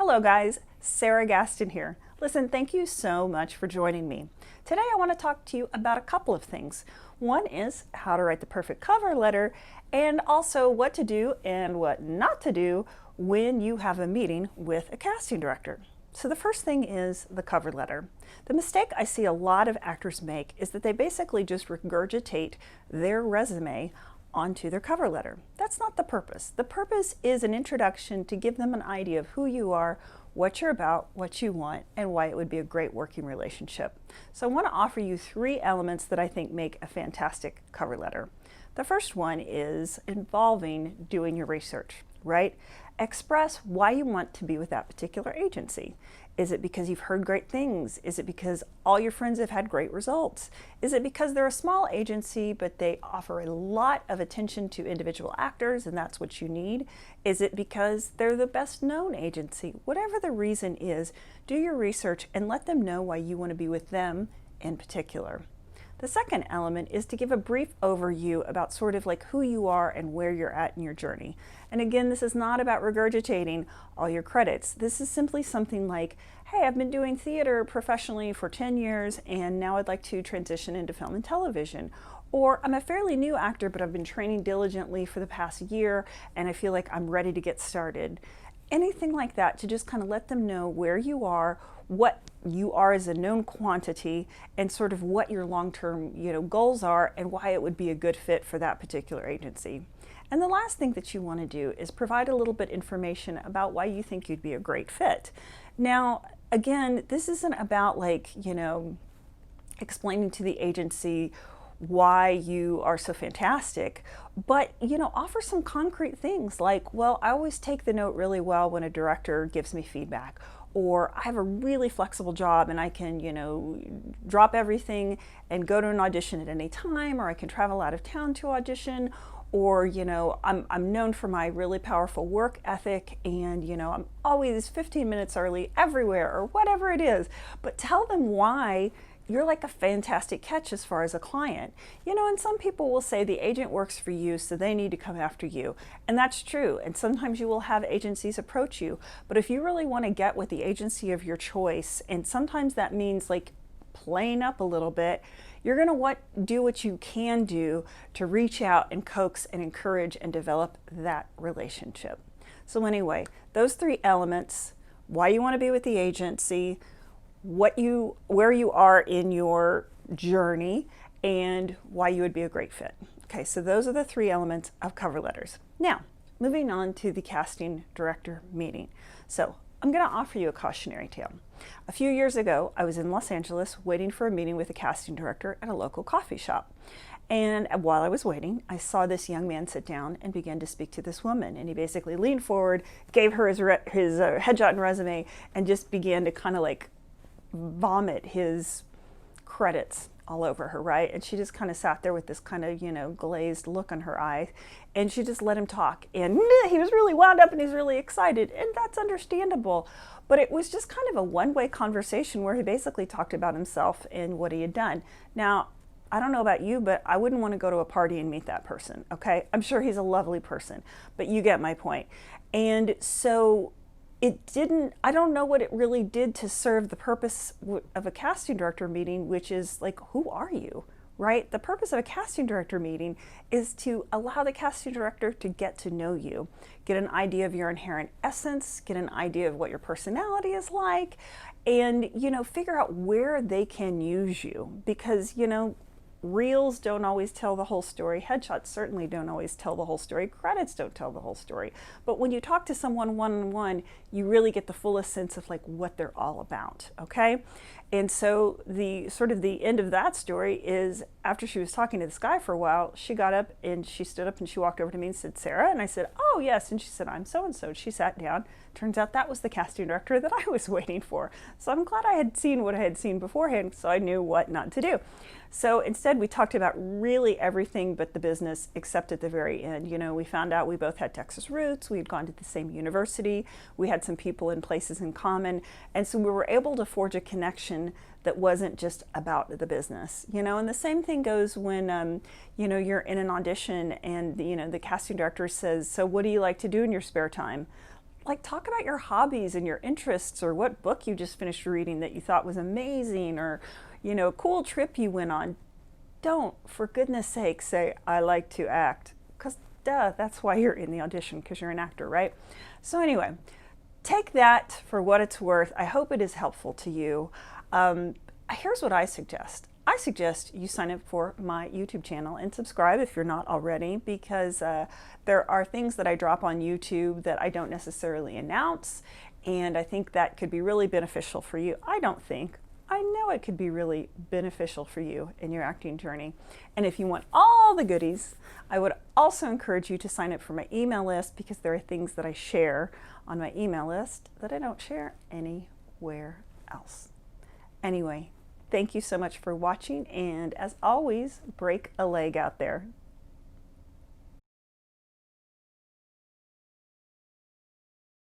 Hello guys, Sarah Gaston here. Listen, thank you so much for joining me. Today I want to talk to you about a couple of things. One is how to write the perfect cover letter, and also what to do and what not to do when you have a meeting with a casting director. So the first thing is the cover letter. The mistake I see a lot of actors make is that they basically just regurgitate their resume onto their cover letter. That's not the purpose. The purpose is an introduction to give them an idea of who you are, what you're about, what you want, and why it would be a great working relationship. So I want to offer you 3 elements that I think make a fantastic cover letter. The first one is involving doing your research, right? Express why you want to be with that particular agency. Is it because you've heard great things? Is it because all your friends have had great results? Is it because they're a small agency but they offer a lot of attention to individual actors and that's what you need? Is it because they're the best known agency? Whatever the reason is, do your research and let them know why you want to be with them in particular. The second element is to give a brief overview about sort of like who you are and where you're at in your journey. And again, this is not about regurgitating all your credits. This is simply something like, hey, I've been doing theater professionally for 10 years and now I'd like to transition into film and television. Or I'm a fairly new actor, but I've been training diligently for the past year and I feel like I'm ready to get started. Anything like that to just kind of let them know where you are, what you are as a known quantity, and sort of what your long-term goals are and why it would be a good fit for that particular agency. And the last thing that you want to do is provide a little bit information about why you think you'd be a great fit. Now, again, this isn't about explaining to the agency why you are so fantastic, but offer some concrete things like, well, I always take the note really well when a director gives me feedback, or I have a really flexible job and I can drop everything and go to an audition at any time, or I can travel out of town to audition, or I'm known for my really powerful work ethic and I'm always 15 minutes early everywhere, or whatever it is. But tell them why you're like a fantastic catch as far as a client. And some people will say the agent works for you, so they need to come after you. And that's true. And sometimes you will have agencies approach you. But if you really want to get with the agency of your choice, and sometimes that means like playing up a little bit, you're going to do what you can do to reach out and coax and encourage and develop that relationship. So anyway, those 3 elements: why you want to be with the agency, where you are in your journey, and why you would be a great fit. Okay, so those are the 3 elements of cover letters. Now, moving on to the casting director meeting. So I'm going to offer you a cautionary tale. A few years ago, I was in Los Angeles waiting for a meeting with a casting director at a local coffee shop. And while I was waiting, I saw this young man sit down and begin to speak to this woman. And he basically leaned forward, gave her his headshot and resume, and just began to kind of like vomit his credits all over her, right? And she just kind of sat there with this kind of glazed look on her eye, and she just let him talk. And he was really wound up and he's really excited, and that's understandable. But it was just kind of a one-way conversation where he basically talked about himself and what he had done. Now, I don't know about you, but I wouldn't want to go to a party and meet that person, okay? I'm sure he's a lovely person, but you get my point. And so I don't know what it really did to serve the purpose of a casting director meeting, which is like, who are you, right? The purpose of a casting director meeting is to allow the casting director to get to know you, get an idea of your inherent essence, get an idea of what your personality is like, and, figure out where they can use you. Because, reels don't always tell the whole story. Headshots certainly don't always tell the whole story. Credits don't tell the whole story. But when you talk to someone one-on-one, you really get the fullest sense of like what they're all about, okay? And so the end of that story is, after she was talking to this guy for a while, she got up and she stood up and she walked over to me and said, "Sarah?" And I said, "Oh, yes." And she said, "I'm so-and-so." She sat down. Turns out that was the casting director that I was waiting for. So I'm glad I had seen what I had seen beforehand, so I knew what not to do. So instead, we talked about really everything but the business, except at the very end. We found out we both had Texas roots. We had gone to the same university. We had some people and places in common. And so we were able to forge a connection that wasn't just about the business. And the same thing goes when, you're in an audition and, the casting director says, "So what do you like to do in your spare time?" like talk about your hobbies and your interests, or what book you just finished reading that you thought was amazing, or a cool trip you went on. Don't, for goodness sake, say I like to act, because duh, that's why you're in the audition, because you're an actor, right? So anyway, take that for what it's worth. I hope it is helpful to you. Here's what I suggest. I suggest you sign up for my YouTube channel and subscribe if you're not already, because there are things that I drop on YouTube that I don't necessarily announce, and I think that could be really beneficial for you. I know it could be really beneficial for you in your acting journey. And if you want all the goodies, I would also encourage you to sign up for my email list, because there are things that I share on my email list that I don't share anywhere else. Anyway, thank you so much for watching, and as always, break a leg out there.